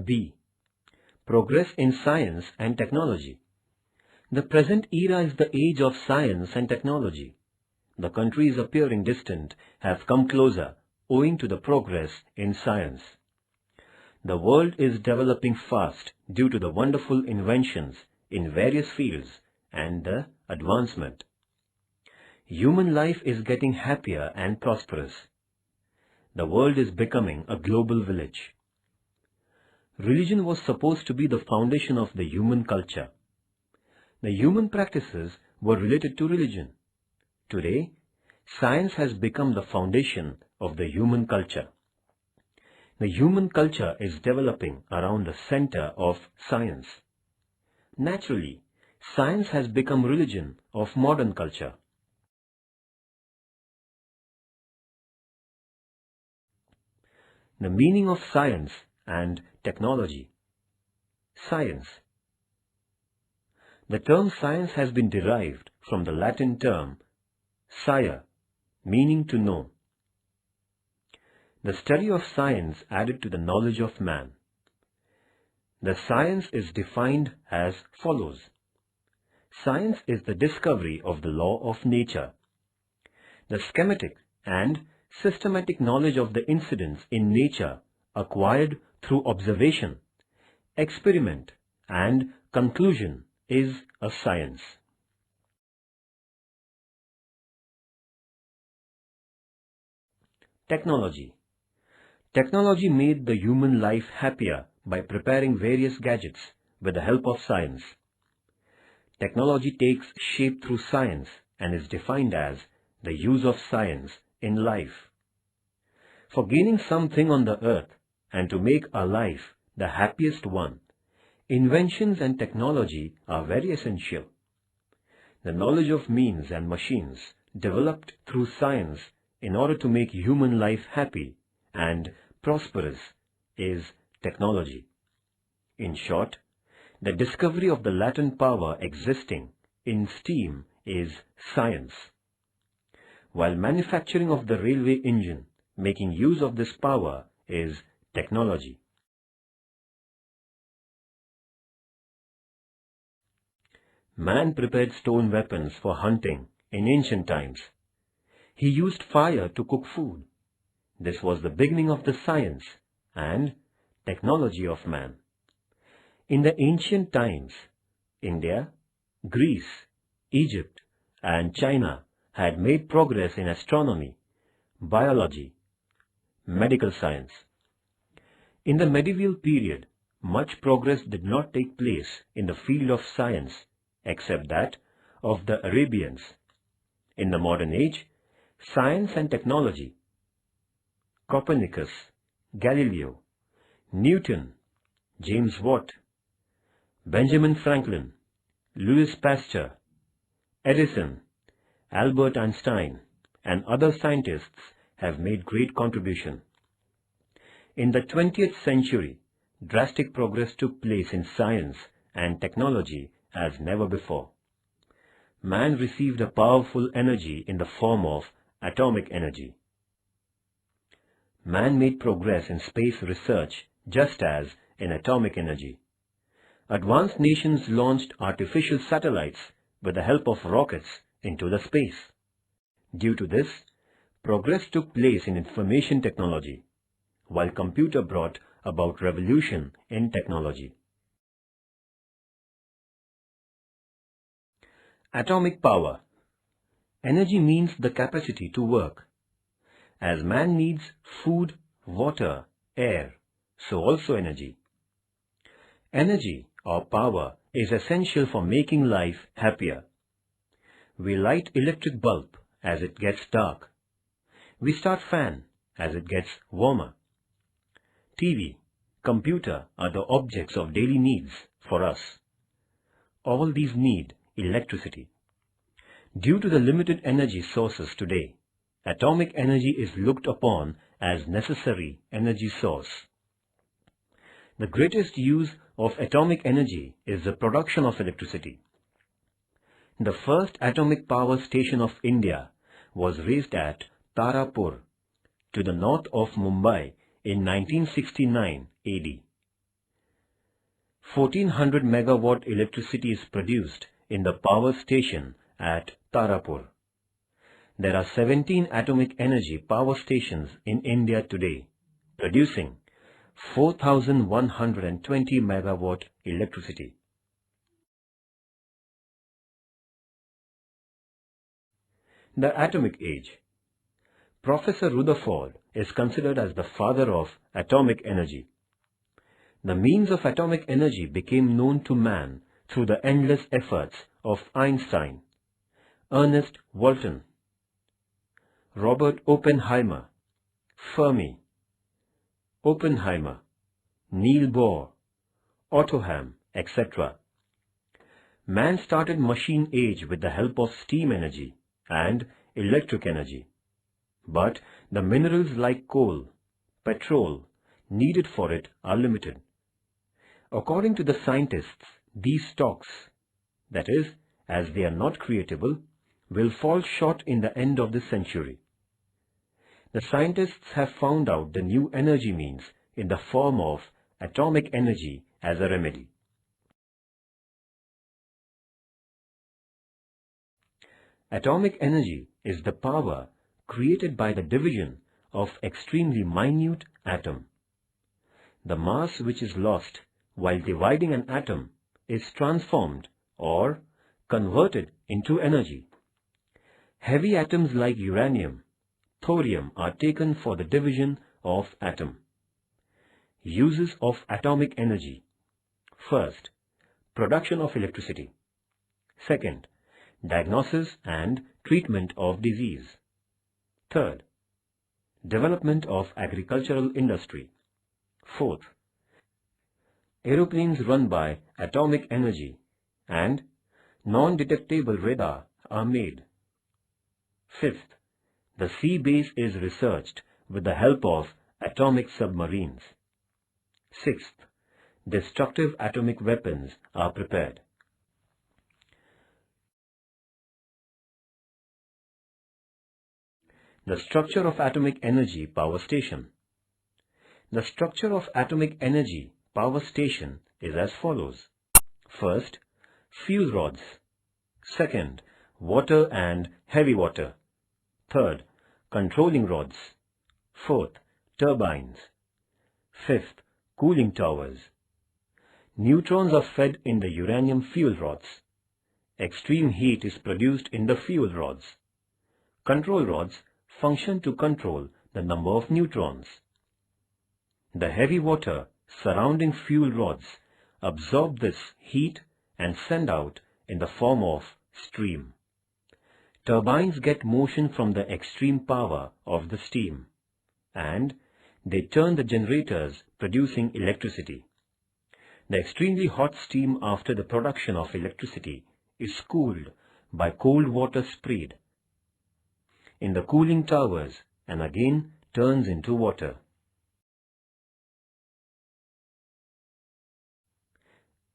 B. Progress in science and technology. The present era is the age of science and technology. The countries appearing distant have come closer owing to the progress in science. The world is developing fast due to the wonderful inventions in various fields and the advancement. Human life is getting happier and prosperous. The world is becoming a global village. Religion was supposed to be the foundation of the human culture. The human practices were related to religion. Today, science has become the foundation of the human culture. The human culture is developing around the center of science. Naturally, science has become religion of modern culture. The meaning of science and technology. Science. The term science has been derived from the Latin term scire, meaning to know. The study of science added to the knowledge of man. The science is defined as follows. Science is the discovery of the law of nature. The schematic and systematic knowledge of the incidents in nature acquired through observation, experiment, and conclusion is a science. Technology. Technology made the human life happier by preparing various gadgets with the help of science. Technology takes shape through science and is defined as the use of science in life. For gaining something on the earth and to make our life the happiest one, inventions and technology are very essential. The knowledge of means and machines developed through science in order to make human life happy and prosperous is technology. In short, the discovery of the latent power existing in steam is science, while manufacturing of the railway engine, making use of this power, is technology. Man prepared stone weapons for hunting in ancient times. He used fire to cook food. This was the beginning of the science and technology of man. In the ancient times, India, Greece, Egypt, and China had made progress in astronomy, biology, medical science. In the medieval period, much progress did not take place in the field of science except that of the Arabians. In the modern age, science and technology, Copernicus, Galileo, Newton, James Watt, Benjamin Franklin, Louis Pasteur, Edison, Albert Einstein, and other scientists have made great contribution. In the 20th century, drastic progress took place in science and technology as never before. Man received a powerful energy in the form of atomic energy. Man made progress in space research just as in atomic energy. Advanced nations launched artificial satellites with the help of rockets into the space. Due to this, progress took place in information technology, while computer brought about revolution in technology. Atomic power. Energy means the capacity to work. As man needs food, water, air, so also energy. Energy or power is essential for making life happier. We light electric bulb as it gets dark. We start fan as it gets warmer. TV, computer are the objects of daily needs for us. All these need electricity. Due to the limited energy sources today, atomic energy is looked upon as necessary energy source. The greatest use of atomic energy is the production of electricity. The first atomic power station of India was raised at Tarapur, to the north of Mumbai in 1969 AD. 1400 megawatt electricity is produced in the power station at Tarapur. There are 17 atomic energy power stations in India today, producing 4120 megawatt electricity. The Atomic Age. Professor Rutherford is considered as the father of atomic energy. The means of atomic energy became known to man through the endless efforts of Einstein, Ernest Walton, Robert Oppenheimer, Fermi, Oppenheimer, Niels Bohr, Otto Hahn, etc. Man started machine age with the help of steam energy and electric energy. But the minerals like coal, petrol, needed for it are limited. According to the scientists, these stocks, that is, as they are not creatable, will fall short in the end of this century. The scientists have found out the new energy means in the form of atomic energy as a remedy. Atomic energy is the power created by the division of extremely minute atom. The mass which is lost while dividing an atom is transformed or converted into energy. Heavy atoms like uranium, thorium are taken for the division of atom. Uses of atomic energy. First, production of electricity. Second, diagnosis and treatment of disease. Third, development of agricultural industry. Fourth, aeroplanes run by atomic energy and non-detectable radar are made. Fifth, the sea base is researched with the help of atomic submarines. Sixth, destructive atomic weapons are prepared. The structure of atomic energy power station. The structure of atomic energy power station is as follows. First, fuse rods. Second, water and heavy water. Third, controlling rods. Fourth, turbines. Fifth, cooling towers. Neutrons are fed in the uranium fuel rods. Extreme heat is produced in the fuel rods. Control rods function to control the number of neutrons. The heavy water surrounding fuel rods absorb this heat and send out in the form of steam. Turbines get motion from the extreme power of the steam, and they turn the generators producing electricity. The extremely hot steam after the production of electricity is cooled by cold water sprayed in the cooling towers and again turns into water.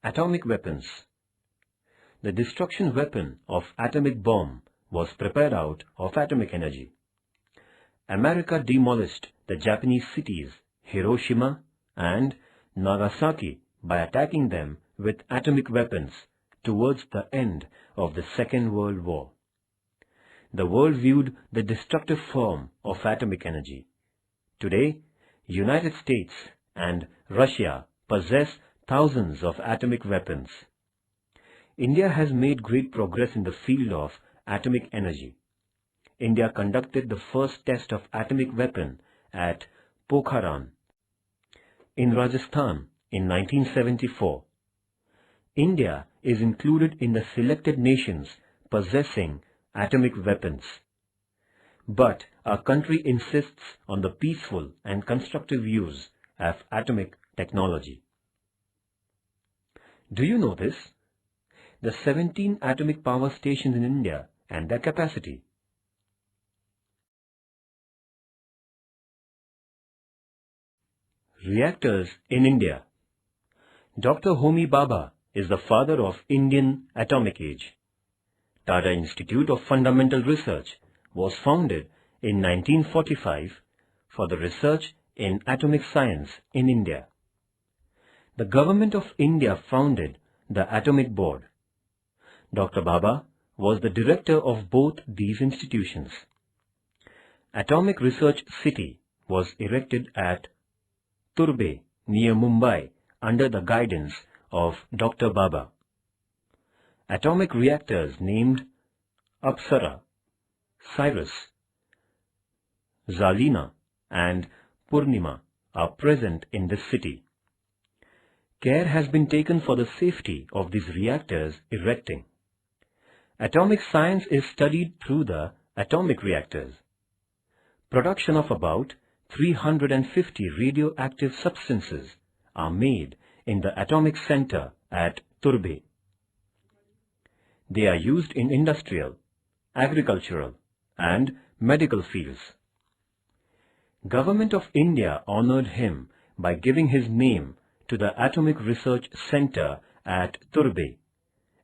Atomic weapons. The destruction weapon of atomic bomb was prepared out of atomic energy. America demolished the Japanese cities Hiroshima and Nagasaki by attacking them with atomic weapons towards the end of the Second World War. The world viewed the destructive form of atomic energy. Today, United States and Russia possess thousands of atomic weapons. India has made great progress in the field of atomic energy. India conducted the first test of atomic weapon at Pokhran in Rajasthan in 1974. India is included in the selected nations possessing atomic weapons. But our country insists on the peaceful and constructive use of atomic technology. Do you know this? The 17 atomic power stations in India and their capacity. Reactors in India. Dr. Homi Bhabha is the father of Indian atomic age. Tata Institute of Fundamental Research was founded in 1945 for the research in atomic science in India. the Government of India founded the Atomic Board. Dr. Bhabha was the director of both these institutions. Atomic Research City was erected at Turbe near Mumbai under the guidance of Dr. Bhabha. Atomic reactors named Apsara, Cyrus, Zalina and Purnima are present in this city. Care has been taken for the safety of these reactors erecting. Atomic science is studied through the atomic reactors. Production of about 350 radioactive substances are made in the Atomic Center at Turbe. They are used in industrial, agricultural and medical fields. Government of India honored him by giving his name to the Atomic Research Center at Turbe,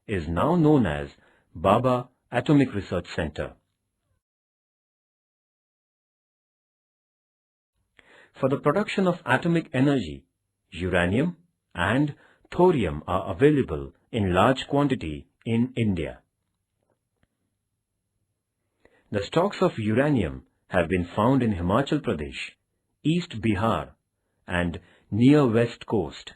is now known as Bhabha Atomic Research Center. For the production of atomic energy, uranium and thorium are available in large quantity in India. The stocks of uranium have been found in Himachal Pradesh, East Bihar and near West Coast.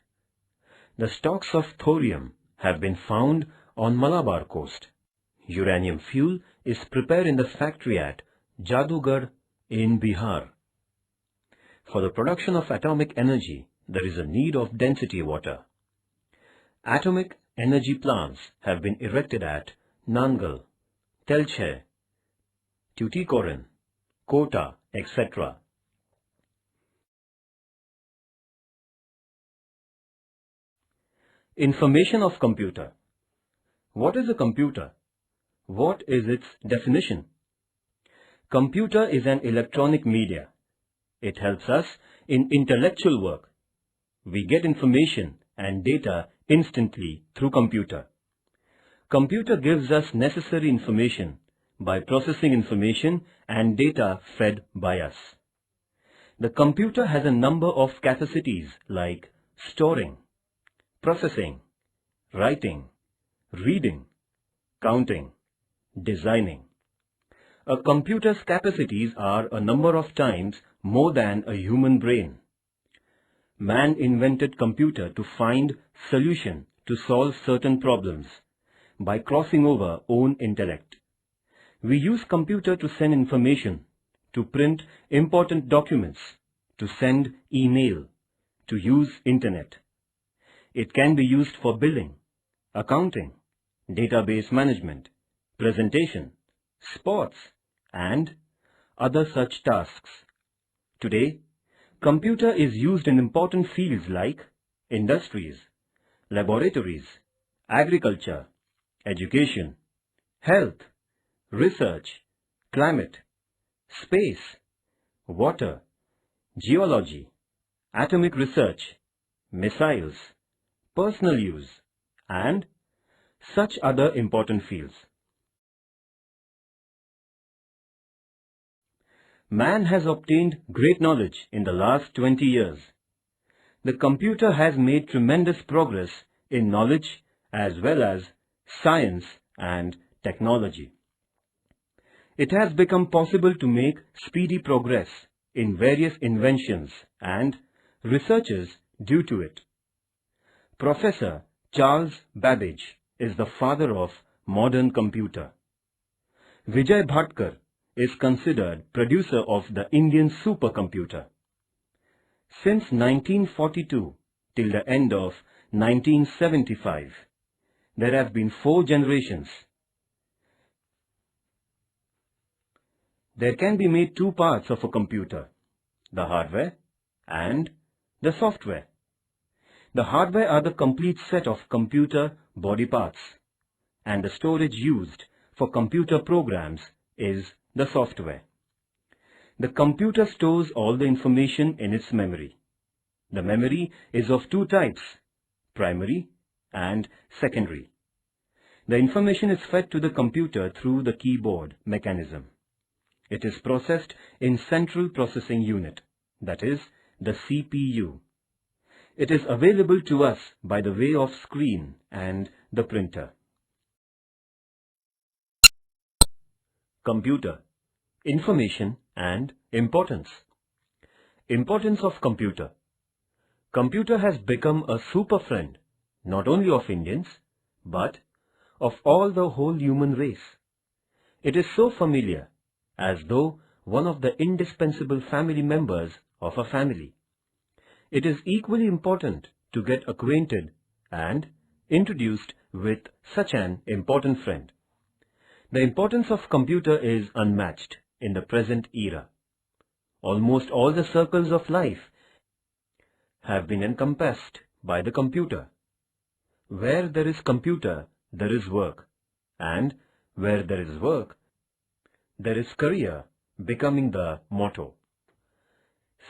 The stocks of thorium have been found on Malabar coast. Uranium fuel is prepared in the factory at Jadugarh in Bihar. For the production of atomic energy, there is a need of density water. Atomic energy plants have been erected at Nangal, Telche, Tuticorin, Kota, etc. Information of computer. What is a computer? What is its definition? Computer is an electronic media. It helps us in intellectual work. We get information and data instantly through computer. Computer gives us necessary information by processing information and data fed by us. The computer has a number of capacities like storing, processing, writing, reading, counting, designing. A computer's capacities are a number of times more than a human brain. Man invented computer to find solution to solve certain problems by crossing over own intellect. We use computer to send information, to print important documents, to send email, to use internet. It can be used for billing, accounting, database management, presentation, sports, and other such tasks. Today, computer is used in important fields like industries, laboratories, agriculture, education, health, research, climate, space, water, geology, atomic research, missiles, personal use, and such other important fields. Man has obtained great knowledge in the last 20 years. The computer has made tremendous progress in knowledge as well as science and technology. It has become possible to make speedy progress in various inventions and researches due to it. Professor Charles Babbage is the father of modern computer. Vijay Bhatkar is considered producer of the Indian supercomputer. Since 1942 till the end of 1975, there have been 4 generations. There can be made 2 parts of a computer, the hardware and the software. The hardware are the complete set of computer body parts, and the storage used for computer programs is the software. The computer stores all the information in its memory. The memory is of 2 types, primary and secondary. The information is fed to the computer through the keyboard mechanism. It is processed in Central Processing Unit, that is, the CPU. It is available to us by the way of screen and the printer. Computer, information and importance. Importance of computer. Computer has become a super friend, not only of Indians, but of all the whole human race. It is so familiar, as though one of the indispensable family members of a family. It is equally important to get acquainted and introduced with such an important friend. The importance of computer is unmatched in the present era. Almost all the circles of life have been encompassed by the computer. Where there is computer, there is work, and where there is work, there is career, becoming the motto.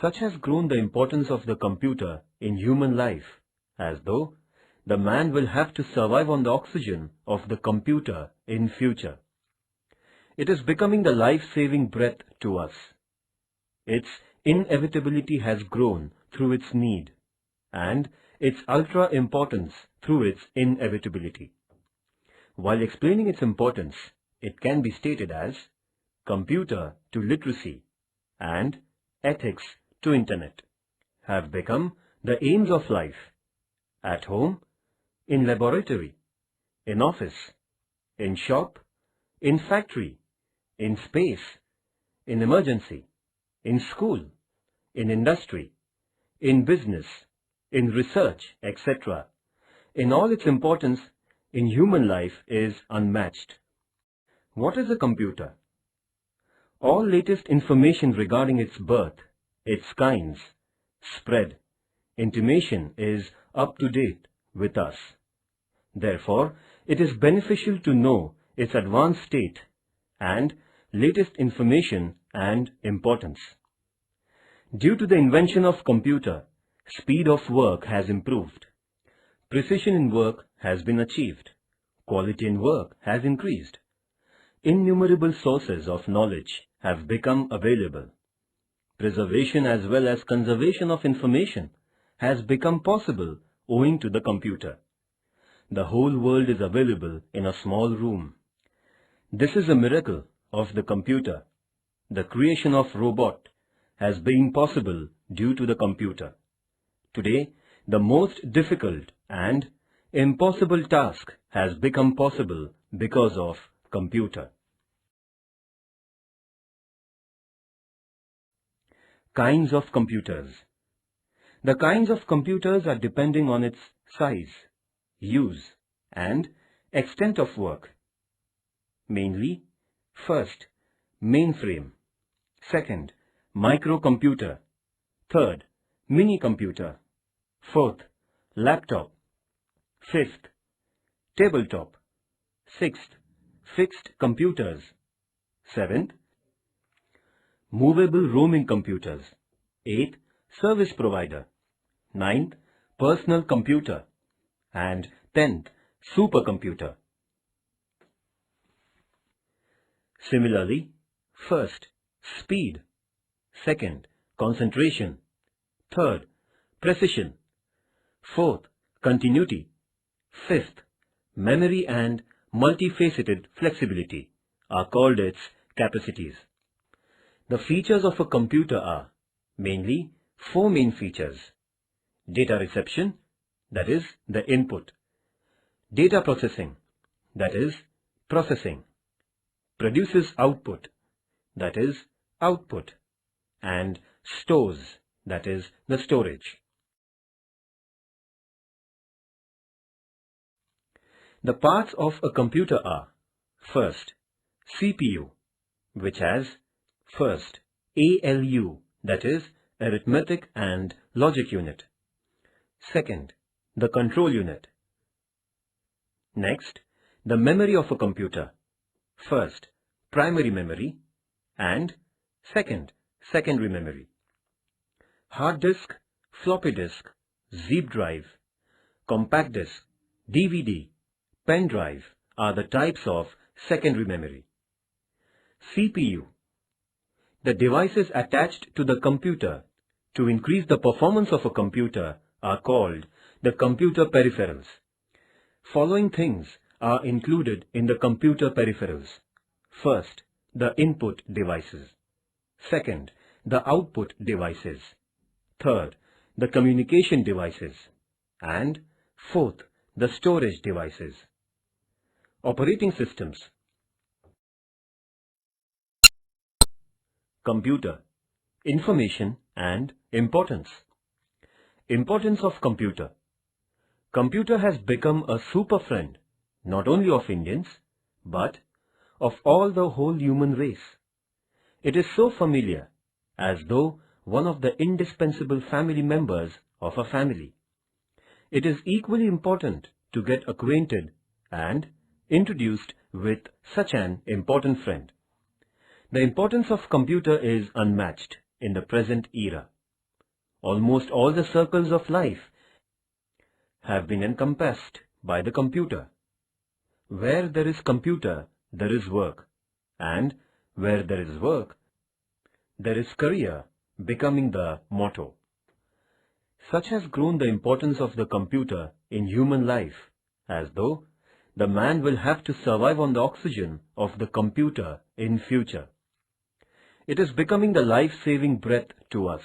Such has grown the importance of the computer in human life, as though the man will have to survive on the oxygen of the computer in future. It is becoming the life-saving breath to us. Its inevitability has grown through its need, and its ultra-importance through its inevitability. While explaining its importance, it can be stated as computer to literacy and ethics to internet have become the aims of life, at home, in laboratory, in office, in shop, in factory, in space, in emergency, in school, in industry, in business, in research, etc. In all its importance in human life is unmatched. What is a computer? All latest information regarding its birth, its kinds, spread, intimation is up to date with us. Therefore, it is beneficial to know its advanced state and latest information and importance. Due to the invention of computer, speed of work has improved. Precision in work has been achieved. Quality in work has increased. Innumerable sources of knowledge have become available. Preservation as well as conservation of information has become possible owing to the computer. The whole world is available in a small room. This is a miracle of the computer. The creation of robot has been possible due to the computer. Today, the most difficult and impossible task has become possible because of computer. Kinds of computers. The kinds of computers are depending on its size, use, and extent of work. Mainly, first, mainframe. Second, microcomputer. Third, mini-computer. Fourth, laptop. Fifth, tabletop. Sixth, fixed computers. Seventh, movable roaming computers. Eighth, service provider. Ninth, personal computer. And 10th, supercomputer. Similarly, first, speed. Second, concentration. Third, precision. Fourth, continuity. Fifth, memory and multifaceted flexibility are called its capacities. The features of a computer are mainly four main features. Data reception, that is the input. Data processing, that is processing. Produces output, that is output. And stores, that is the storage. The parts of a computer are, first, CPU, which has, first, ALU, that is arithmetic and logic unit. Second, the control unit. Next, the memory of a computer. First, primary memory, and second, secondary memory. Hard disk, floppy disk, zip drive, compact disk, DVD, pen drive are the types of secondary memory. CPU. The devices attached to the computer to increase the performance of a computer are called the computer peripherals. Following things are included in the computer peripherals. First, the input devices. Second, the output devices. Third, the communication devices. And fourth, the storage devices. Operating systems. Computer. Information and importance. Importance of computer. Computer has become a super friend, not only of Indians, but of all the whole human race. It is so familiar, as though one of the indispensable family members of a family. It is equally important to get acquainted and introduced with such an important friend. The importance of computer is unmatched in the present era. Almost all the circles of life have been encompassed by the computer. Where there is computer, there is work, and where there is work, there is career, becoming the motto. Such has grown the importance of the computer in human life, as though the man will have to survive on the oxygen of the computer in future. It is becoming the life-saving breath to us.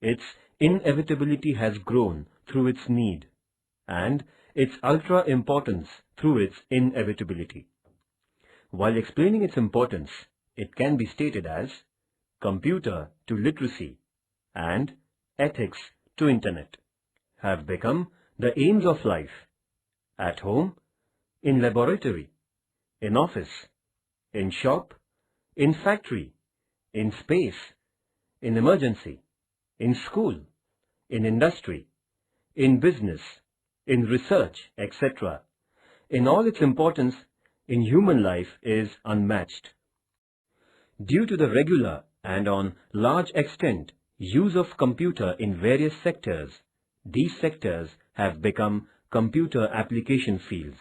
Its inevitability has grown through its need, and its ultra-importance through its inevitability. While explaining its importance, it can be stated as computer to literacy and ethics to internet have become the aims of life, at home, in laboratory, in office, in shop, in factory, in space, in emergency, in school, in industry, in business, in research, etc. In all its importance in human life is unmatched. Due to the regular and on large extent use of computer in various sectors, these sectors have become computer application fields.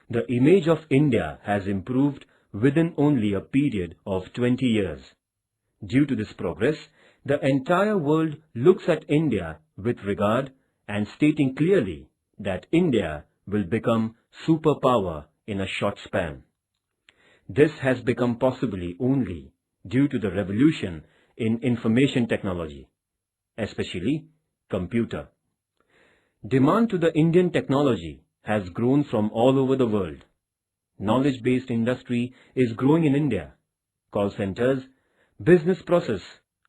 The image of India has improved within only a period of 20 years. Due to this progress, the entire world looks at India with regard and stating clearly that India will become superpower in a short span. This has become possibly only due to the revolution in information technology, especially computer. Demand to the Indian technology has grown from all over the world. Knowledge-based industry is growing in India. Call centers, business process,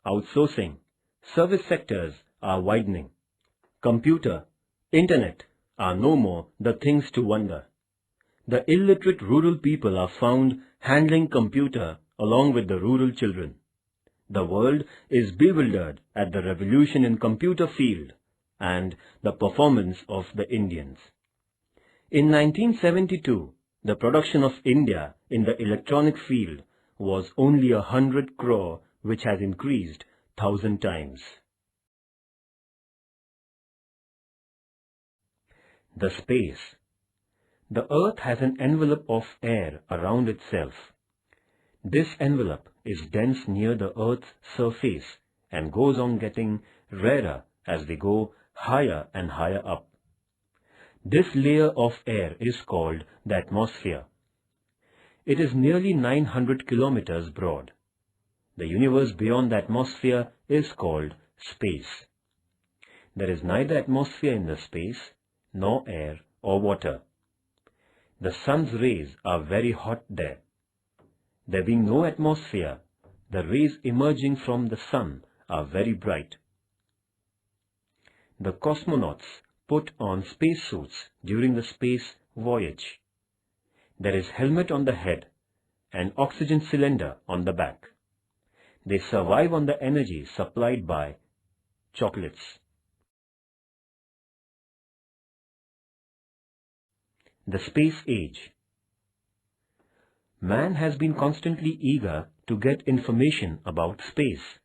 outsourcing, service sectors are widening. Computer, internet are no more the things to wonder. The illiterate rural people are found handling computer along with the rural children. The world is bewildered at the revolution in computer field and the performance of the Indians. In 1972, the production of India in the electronic field was only 100 crore, which has increased 1,000 times. The space. The earth has an envelope of air around itself. This envelope is dense near the earth's surface and goes on getting rarer as we go higher and higher up. This layer of air is called the atmosphere. It is nearly 900 kilometers broad. The universe beyond the atmosphere is called space. There is neither atmosphere in the space, nor air or water. The sun's rays are very hot there. There being no atmosphere, the rays emerging from the sun are very bright. The cosmonauts put on spacesuits during the space voyage. There is helmet on the head and oxygen cylinder on the back. They survive on the energy supplied by chocolates. The space age. Man has been constantly eager to get information about space.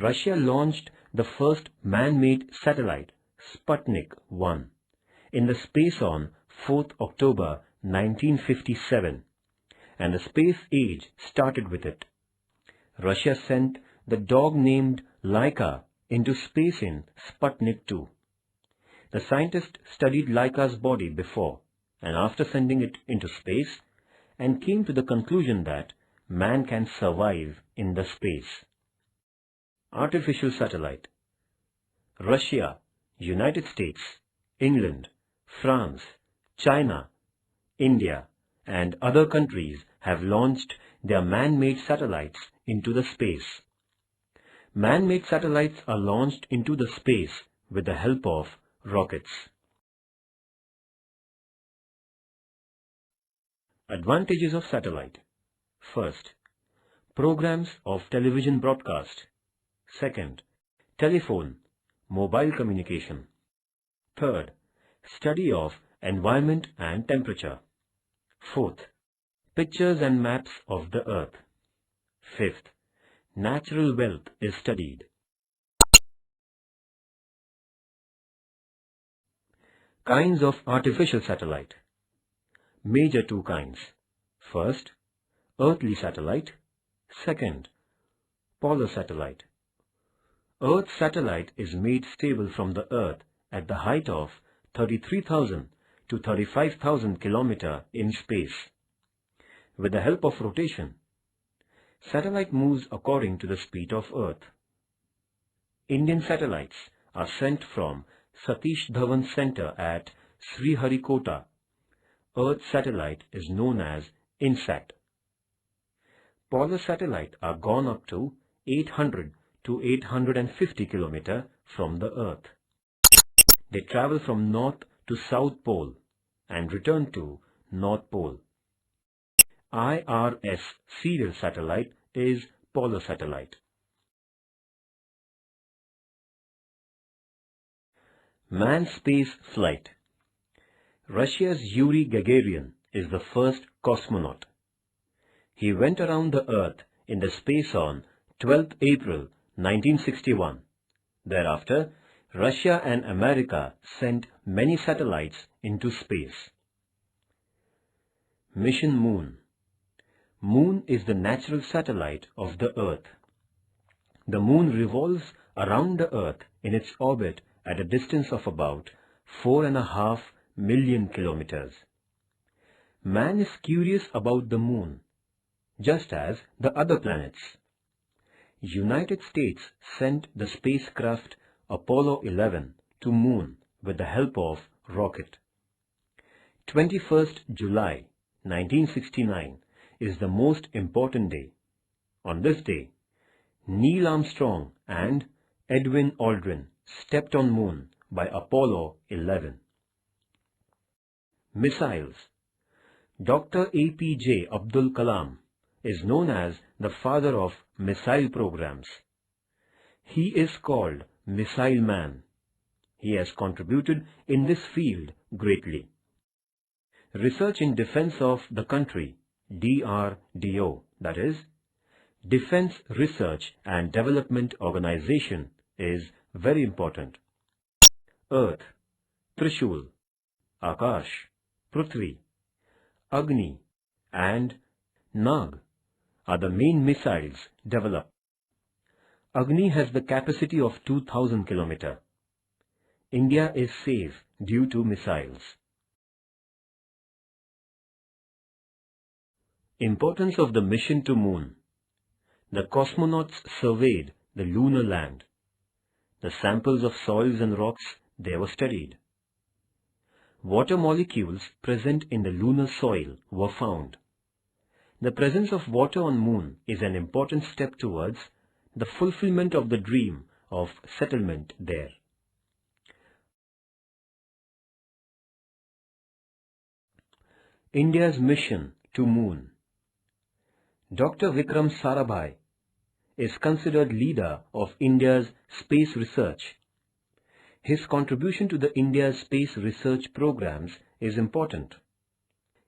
Russia launched the first man-made satellite, Sputnik 1, in the space on 4th October 1957, and the space age started with it. Russia sent the dog named Laika into space in Sputnik 2. The scientist studied Laika's body before and after sending it into space and came to the conclusion that man can survive in the space. Artificial satellite. Russia, United States, England, France, China, India, and other countries have launched their man-made satellites into the space. Man-made satellites are launched into the space with the help of rockets. Advantages of satellite. First, programs of television broadcast. Second, telephone, mobile communication. Third, study of environment and temperature. Fourth, pictures and maps of the earth. Fifth, natural wealth is studied. Kinds of artificial satellite. Major two kinds. First, earthly satellite. Second, polar satellite. Earth's satellite is made stable from the Earth at the height of 33,000 to 35,000 km in space. With the help of rotation, satellite moves according to the speed of Earth. Indian satellites are sent from Satish Dhawan Center at Sriharikota. Earth's satellite is known as INSAT. Polar satellites are gone up to 800 to 850 km from the Earth. They travel from North to South Pole and return to North Pole. IRS serial satellite is polar satellite. Manned space flight. Russia's Yuri Gagarin is the first cosmonaut. He went around the Earth in the space on 12th April 1961. Thereafter, Russia and America sent many satellites into space. Mission Moon. Moon is the natural satellite of the Earth. The Moon revolves around the Earth in its orbit at a distance of about 4.5 million kilometers. Man is curious about the Moon, just as the other planets. United States sent the spacecraft Apollo 11 to Moon with the help of rocket. 21st July 1969 is the most important day. On this day, Neil Armstrong and Edwin Aldrin stepped on Moon by Apollo 11. Missiles. Dr. APJ Abdul Kalam is known as the father of missile programs. He is called Missile Man. He has contributed in this field greatly. Research in defense of the country, DRDO, that is, Defense Research and Development Organization, is very important. Earth, Trishul, Akash, Prithvi, Agni and Nag are the main missiles developed. Agni has the capacity of 2,000 km. India is safe due to missiles. Importance of the mission to Moon. The cosmonauts surveyed the lunar land. The samples of soils and rocks there were studied. Water molecules present in the lunar soil were found. The presence of water on Moon is an important step towards the fulfillment of the dream of settlement there. India's mission to Moon. Dr. Vikram Sarabhai is considered leader of India's space research. His contribution to the India's space research programs is important.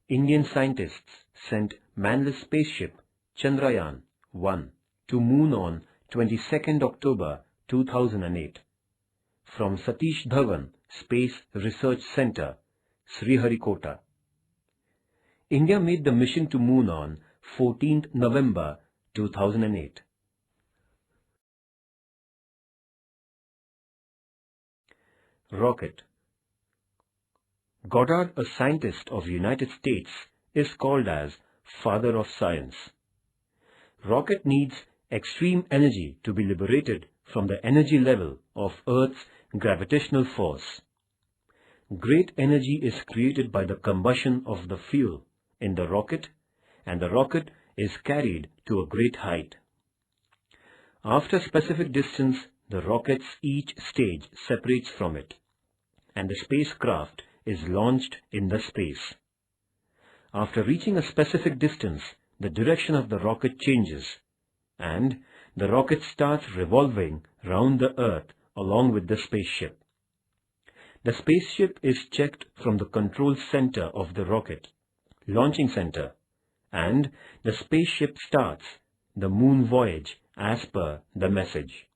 Indian scientists sent manless spaceship Chandrayaan-1 to Moon on 22nd October 2008 from Satish Dhawan Space Research Center, Sriharikota. India made the mission to Moon on 14th November 2008. Rocket. Goddard, a scientist of the United States, is called as Father of Science. Rocket needs extreme energy to be liberated from the energy level of Earth's gravitational force. Great energy is created by the combustion of the fuel in the rocket, and the rocket is carried to a great height. After a specific distance, the rocket's each stage separates from it, and the spacecraft is launched in the space. After reaching a specific distance, the direction of the rocket changes, and the rocket starts revolving round the Earth along with the spaceship. The spaceship is checked from the control center of the rocket, launching center, and the spaceship starts the moon voyage as per the message.